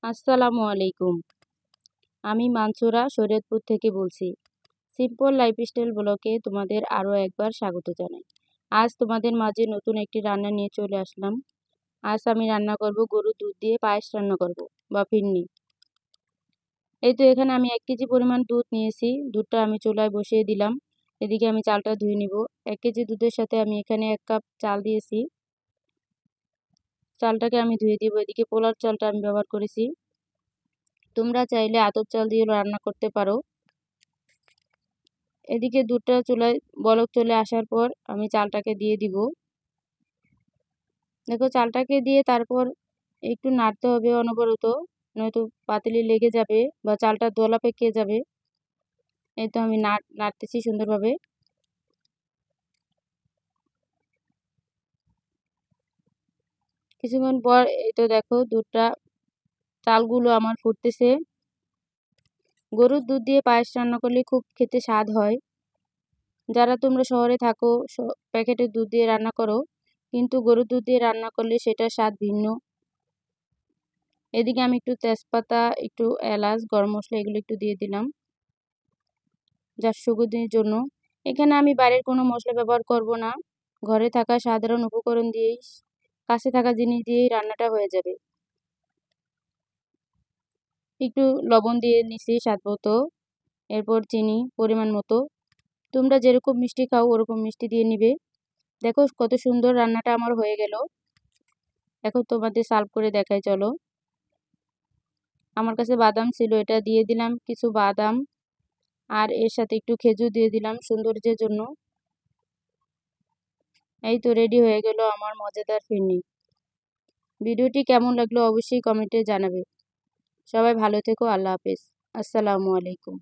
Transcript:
আসসালামু আলাইকুম। আমি মানসুরা শরীয়তপুর থেকে বলছি। সিম্পল লাইফস্টাইল ব্লগে তোমাদের আরও একবার স্বাগত জানাই। আজ তোমাদের মাঝে নতুন একটি রান্না নিয়ে চলে আসলাম। আজ আমি রান্না করব গরুর দুধ দিয়ে পায়েস রান্না করব বা ফিরনি। এই তো এখানে আমি 1 কেজি পরিমাণ দুধ নিয়েছি। দুধটা আমি চুলায় বসিয়ে দিলাম। এদিকে আমি চালটা ধুয়ে নিব। 1 কেজি দুধের সাথে আমি এখানে 1 কাপ চাল দিয়েছি। চালটাকে আমি ধুয়ে দিব। এদিকে পোলার চালটা আমি ব্যবহার করেছি। তোমরা চাইলে আতপ চাল দিয়েও রান্না করতে পারো। এদিকে দুধটা চুলায় বলক চলে আসার পর আমি চালটাকে দিয়ে দিব। দেখো চালটাকে দিয়ে তারপর একটু নাড়তে হবে অনবরত, নয়তো পাতিলে লেগে যাবে বা চালটা দলা পেকে যাবে। এই তো আমি নাড়তেছি সুন্দরভাবে। কিছুক্ষণ পর এই তো দেখো দুধটা চালগুলো আমার ফুটতেছে। গরুর দুধ দিয়ে পায়েস রান্না করলে খুব খেতে স্বাদ হয়। যারা তোমরা শহরে থাকো প্যাকেটের দুধ দিয়ে রান্না করো, কিন্তু গরুর দুধ দিয়ে রান্না করলে সেটার স্বাদ ভিন্ন। এদিকে আমি একটু তেজপাতা, একটু এলাচ, গরম মশলা এগুলো একটু দিয়ে দিলাম যা সুগন্ধির জন্য। এখানে আমি বাইরের কোনো মশলা ব্যবহার করব না। ঘরে থাকা সাধারণ উপকরণ দিয়েই, কাছে থাকা জিনিস দিয়েই রান্নাটা হয়ে যাবে। একটু লবণ দিয়ে নিছি স্বাদ মতো, এরপর চিনি পরিমাণ মতো। তোমরা যেরকম মিষ্টি খাও ওরকম মিষ্টি দিয়ে নিবে। দেখো কত সুন্দর রান্নাটা আমার হয়ে গেল। এখন তোমাদের সার্ভ করে দেখাই চলো। আমার কাছে বাদাম ছিল, এটা দিয়ে দিলাম কিছু বাদাম, আর এর সাথে একটু খেজুর দিয়ে দিলাম সৌন্দর্যের জন্য। এই তো রেডি হয়ে গেল আমার মজাদার ফিরনি। ভিডিওটি কেমন লাগলো অবশ্যই কমেন্টে জানাবে। সবাই ভালো থেকো। আল্লাহ হাফেজ। আসসালামু আলাইকুম।